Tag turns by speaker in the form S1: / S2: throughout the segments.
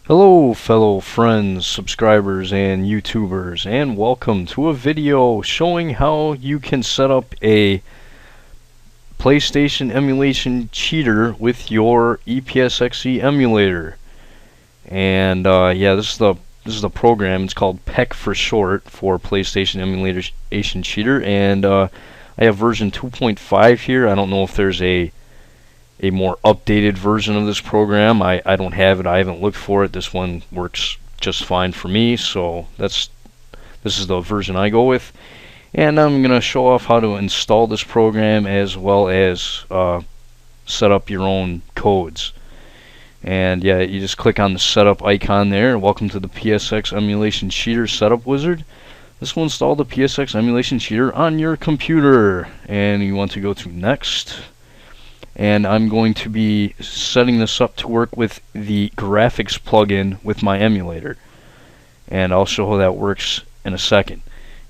S1: Hello fellow friends, subscribers, and YouTubers, and welcome to a video showing how you can set up a PlayStation emulation cheater with your EPSXE emulator. And yeah, this is the program. It's called PEC for short, for PlayStation emulation cheater, and I have version 2.5 here. I don't know if there's a more updated version of this program. I don't have it. I haven't looked for it. This one works just fine for me, so this is the version I go with. And I'm going to show off how to install this program as well as set up your own codes. And yeah, you just click on the setup icon there. Welcome to the PSX Emulation Cheater Setup Wizard. This will install the PSX Emulation Cheater on your computer. And you want to go to Next. And I'm going to be setting this up to work with the graphics plugin with my emulator, and I'll show how that works in a second.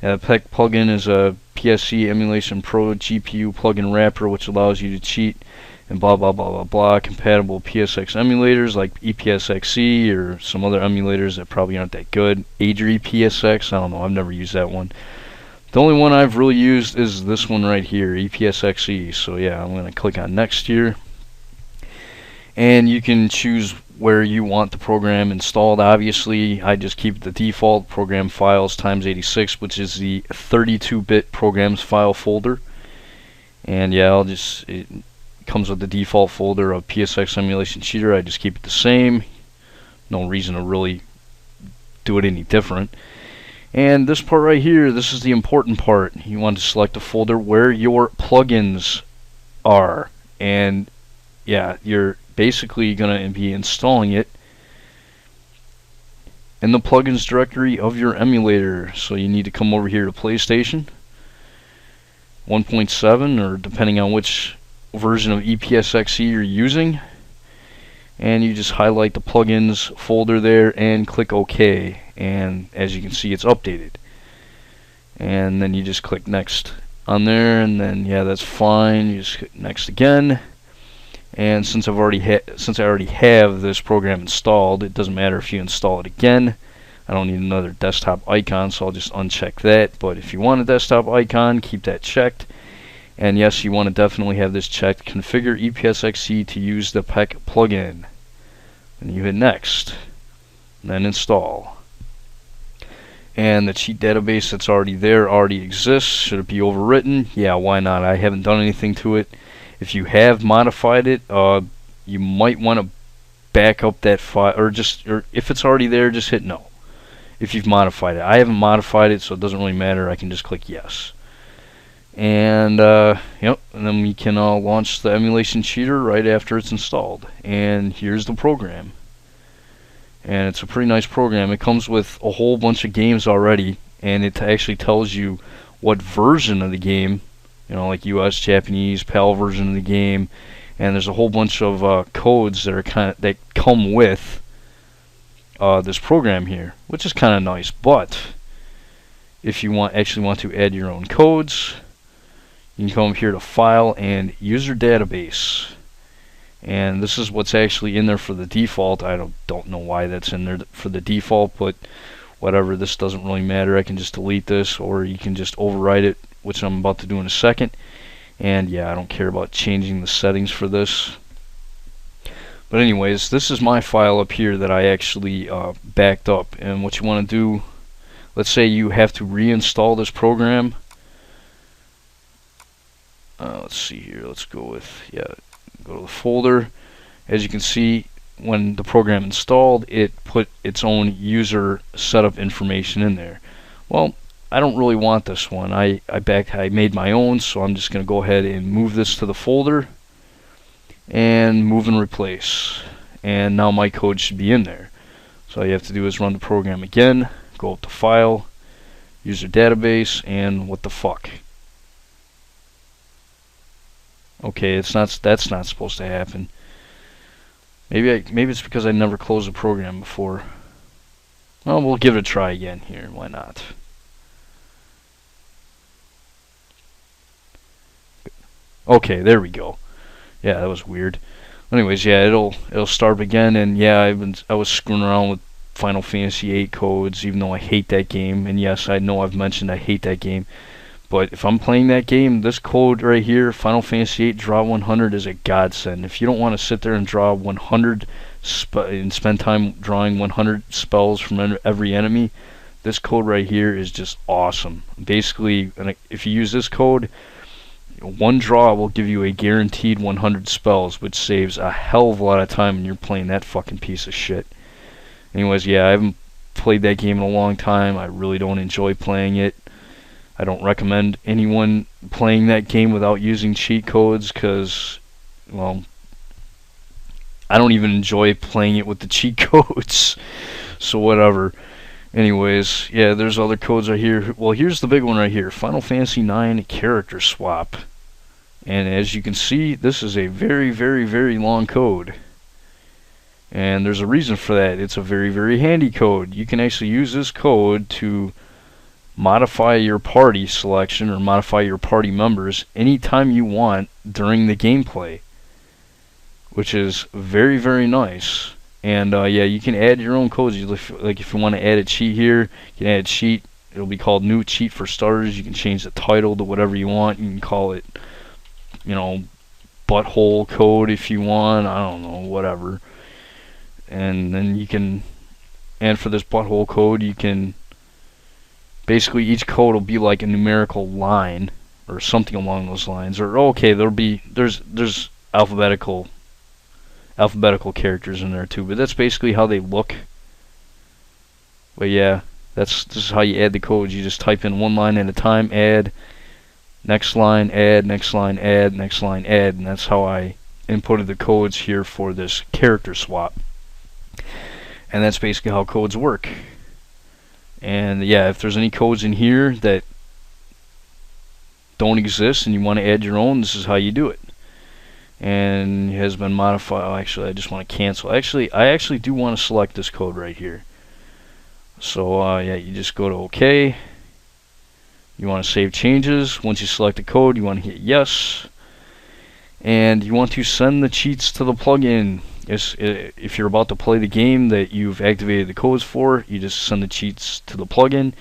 S1: The PEC plugin is a PSC Emulation Pro GPU plugin wrapper, which allows you to cheat and blah blah blah blah blah compatible PSX emulators like EPSXE or some other emulators that probably aren't that good. Adri PSX, I don't know, I've never used that one. The only one I've really used is this one right here, EPSXE. So yeah, I'm going to click on Next here. And you can choose where you want the program installed. Obviously, I just keep the default program files times 86, which is the 32-bit programs file folder. And yeah, it comes with the default folder of PSX Emulation Cheater. I just keep it the same. No reason to really do it any different. And this part right here, this is the important part. You want to select a folder where your plugins are. And yeah, you're basically going to be installing it in the plugins directory of your emulator. So you need to come over here to PlayStation 1.7, or depending on which version of EPSXE you're using. And you just highlight the plugins folder there and click OK, and as you can see, it's updated. And then you just click Next on there, and then yeah, that's fine. You just click Next again. And since I already have this program installed, it doesn't matter if you install it again. I don't need another desktop icon, so I'll just uncheck that. But if you want a desktop icon, keep that checked. And yes, you want to definitely have this checked. Configure EPSXE to use the PEC plugin. And you hit Next. And then Install. And the cheat database that's already there already exists. Should it be overwritten? Yeah, why not? I haven't done anything to it. If you have modified it, you might want to back up that file, or if it's already there, just hit No. If you've modified it. I haven't modified it, so it doesn't really matter. I can just click Yes. And yep, and then we can launch the emulation cheater right after it's installed. And here's the program. And it's a pretty nice program. It comes with a whole bunch of games already, and it actually tells you what version of the game, like US, Japanese, PAL version of the game. And there's a whole bunch of codes that that come with this program here, which is kind of nice. But if you actually want to add your own codes, you can come up here to File and User Database. And this is what's actually in there for the default. I don't know why that's in there for the default, but whatever, this doesn't really matter. I can just delete this, or you can just overwrite it, which I'm about to do in a second. And yeah, I don't care about changing the settings for this. But anyways, this is my file up here that I actually backed up. And what you want to do, let's say you have to reinstall this program. Let's see here. Let's go with, go to the folder. As you can see, when the program installed, it put its own user setup information in there. Well, I don't really want this one. I made my own, so I'm just going to go ahead and move this to the folder and move and replace. And now my code should be in there. So all you have to do is run the program again, go up to File, User Database, and what the fuck. Okay, that's not supposed to happen. Maybe it's because I never closed a program before. Well, we'll give it a try again here. Why not? Okay, there we go. Yeah, that was weird. Anyways, yeah, it'll start again, and yeah, I was screwing around with Final Fantasy VIII codes, even though I hate that game. And yes, I know I've mentioned I hate that game, but if I'm playing that game, this code right here, Final Fantasy VIII Draw 100, is a godsend. If you don't want to sit there and draw 100 and spend time drawing 100 spells from every enemy, this code right here is just awesome. Basically, if you use this code, one draw will give you a guaranteed 100 spells, which saves a hell of a lot of time when you're playing that fucking piece of shit. Anyways, yeah, I haven't played that game in a long time. I really don't enjoy playing it. I don't recommend anyone playing that game without using cheat codes, because, well, I don't even enjoy playing it with the cheat codes. So whatever. Anyways, yeah, there's other codes right here. Well, here's the big one right here. Final Fantasy IX character swap. And as you can see, this is a very, very, very long code. And there's a reason for that. It's a very, very handy code. You can actually use this code to modify your party selection or modify your party members anytime you want during the gameplay, which is very, very nice. And yeah, you can add your own codes. Like if you want to add a cheat here, you can add a cheat. It'll be called new cheat for starters. You can change the title to whatever you want. You can call it, you know, butthole code if you want. I don't know, whatever. And then you can, and for this butthole code, you can, basically each code will be like a numerical line or something along those lines. Or okay, there's alphabetical characters in there too, but that's basically how they look. But yeah, this is how you add the codes. You just type in one line at a time, add, next line, add, next line, add, next line, add, and that's how I inputted the codes here for this character swap. And that's basically how codes work. And yeah, if there's any codes in here that don't exist and you want to add your own, this is how you do it. And it has been modified. Oh, actually, I just want to cancel. Actually, I actually do want to select this code right here. So yeah, you just go to OK. You want to save changes. Once you select the code, you want to hit yes. And you want to send the cheats to the plugin. If you're about to play the game that you've activated the codes for, you just send the cheats to the plugin,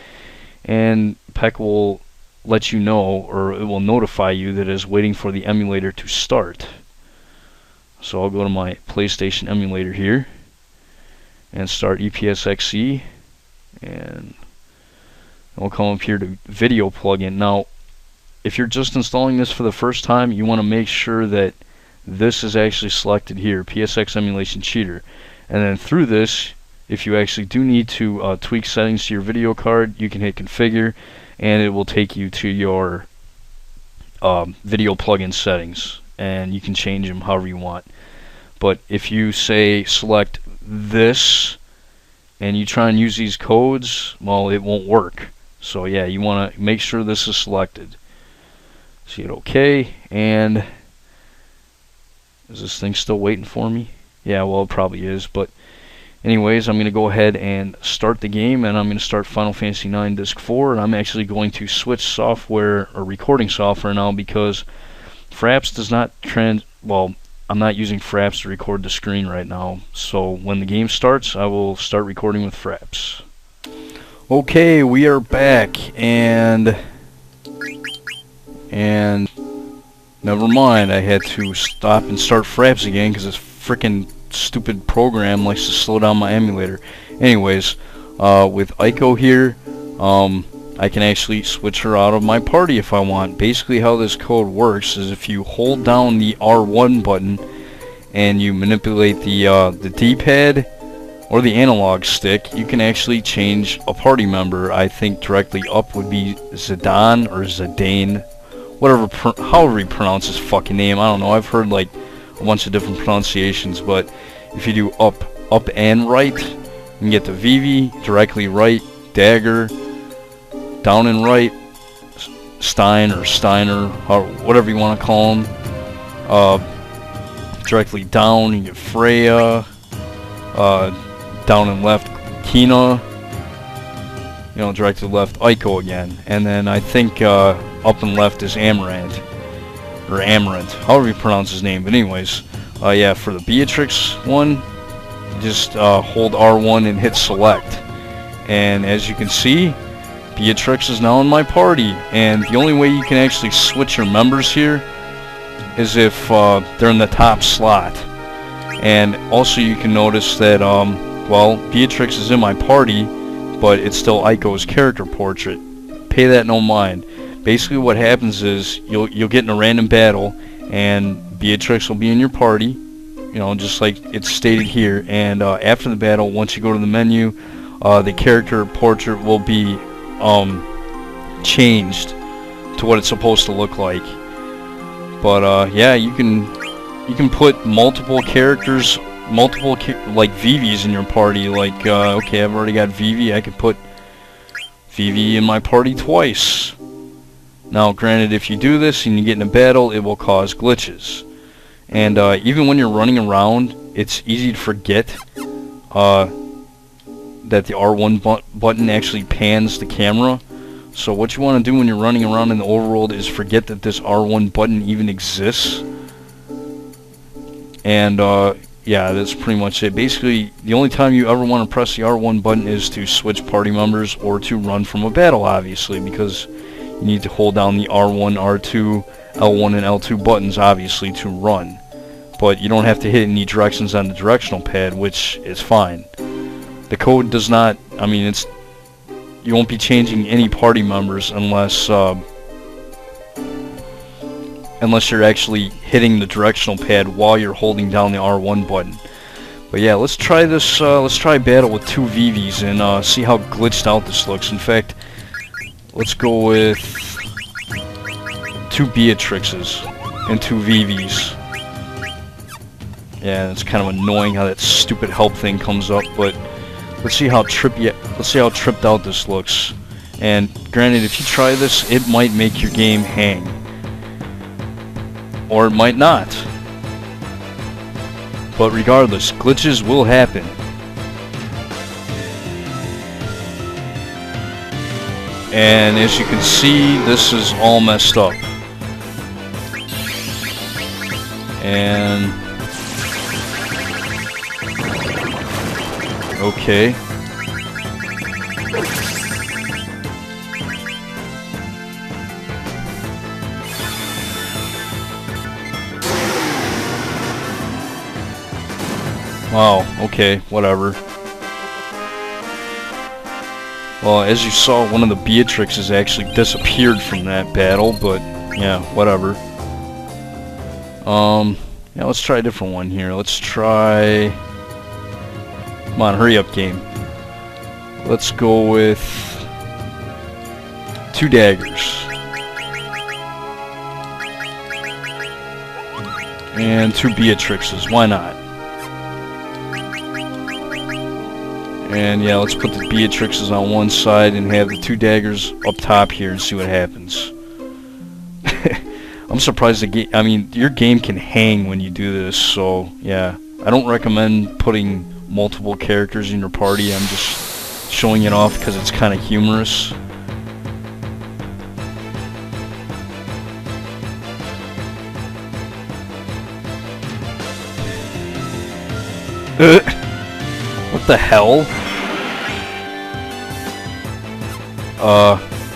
S1: and PEC will let you know, or it will notify you that it is waiting for the emulator to start. So I'll go to my PlayStation emulator here and start EPSXE, and we'll come up here to video plugin. Now, if you're just installing this for the first time, you want to make sure that this is actually selected here, PSX Emulation Cheater. And then through this, if you actually do need to tweak settings to your video card, you can hit configure, and it will take you to your video plugin settings, and you can change them however you want. But if you say select this and you try and use these codes, well, it won't work. So yeah, you want to make sure this is selected. So hit OK, and is this thing still waiting for me? Yeah, well, it probably is. But anyways, I'm going to go ahead and start the game, and I'm going to start Final Fantasy IX Disc 4, and I'm actually going to switch software, or recording software now, because Fraps does not well, I'm not using Fraps to record the screen right now. So when the game starts, I will start recording with Fraps. Okay, we are back, and never mind, I had to stop and start Fraps again because this freaking stupid program likes to slow down my emulator. Anyways, with Aiko here, I can actually switch her out of my party if I want. Basically how this code works is if you hold down the R1 button and you manipulate the D-pad or the analog stick, you can actually change a party member. I think directly up would be Zidane or Zidane, whatever, however you pronounce his fucking name. I don't know. I've heard like a bunch of different pronunciations, but if you do up and right, you can get the Vivi, directly right, Dagger, down and right, Stein or Steiner, or whatever you want to call him. Directly down, you get Freya. Down and left, Kina. You know, directly left, Aiko again. And then I think up and left is Amaranth, or Amaranth, however you pronounce his name. But anyways, Yeah, for the Beatrix one, just hold R1 and hit select. And as you can see, Beatrix is now in my party. And the only way you can actually switch your members here is if they're in the top slot. And also you can notice that, well, Beatrix is in my party, but it's still Aiko's character portrait. Pay that no mind. Basically what happens is you'll get in a random battle, and Beatrix will be in your party, you know, just like it's stated here. And after the battle, once you go to the menu, the character portrait will be changed to what it's supposed to look like. But yeah, you can put multiple characters, like Vivi's in your party. Like okay, I've already got Vivi. I could put Vivi in my party twice. Now, granted, if you do this and you get in a battle, it will cause glitches. And even when you're running around, it's easy to forget that the R1 button actually pans the camera. So what you want to do when you're running around in the overworld is forget that this R1 button even exists. And yeah, that's pretty much it. Basically, the only time you ever want to press the R1 button is to switch party members or to run from a battle, obviously, because you need to hold down the R1, R2, L1, and L2 buttons, obviously, to run. But you don't have to hit any directions on the directional pad, which is fine. The code does not, I mean, it's, you won't be changing any party members unless unless you're actually hitting the directional pad while you're holding down the R1 button. But yeah, let's try this, let's try battle with two Vivis and see how glitched out this looks. In fact, let's go with two Beatrixes and two Vivis. Yeah, it's kind of annoying how that stupid help thing comes up, but let's see how tripped out this looks. And granted, if you try this, it might make your game hang. Or it might not. But regardless, glitches will happen. And as you can see, this is all messed up. And okay. Wow, okay, whatever. Well, as you saw, one of the Beatrixes actually disappeared from that battle, but yeah, whatever. Yeah, let's try a different one here. Let's try... Come on, hurry up, game. Let's go with two daggers. And two Beatrixes, why not? And yeah, let's put the Beatrixes on one side and have the two daggers up top here and see what happens. I'm surprised the game, I mean, your game can hang when you do this, so yeah. I don't recommend putting multiple characters in your party. I'm just showing it off because it's kind of humorous. What the hell?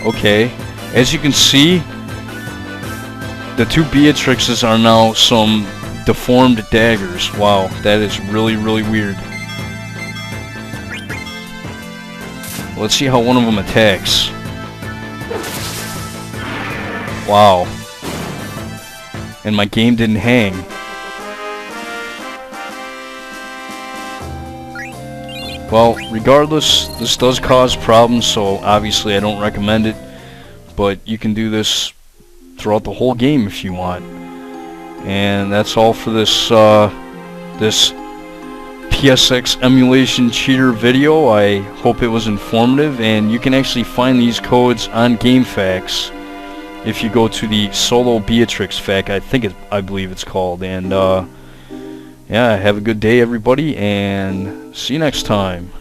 S1: Okay. As you can see, the two Beatrixes are now some deformed daggers. Wow, that is really, really weird. Let's see how one of them attacks. Wow. And my game didn't hang. Well, regardless, this does cause problems, so obviously I don't recommend it. But you can do this throughout the whole game if you want. And that's all for this this PSX emulation cheater video. I hope it was informative, and you can actually find these codes on GameFAQs if you go to the Solo Beatrix FAQ. I believe it's called. And yeah, have a good day, everybody, and see you next time.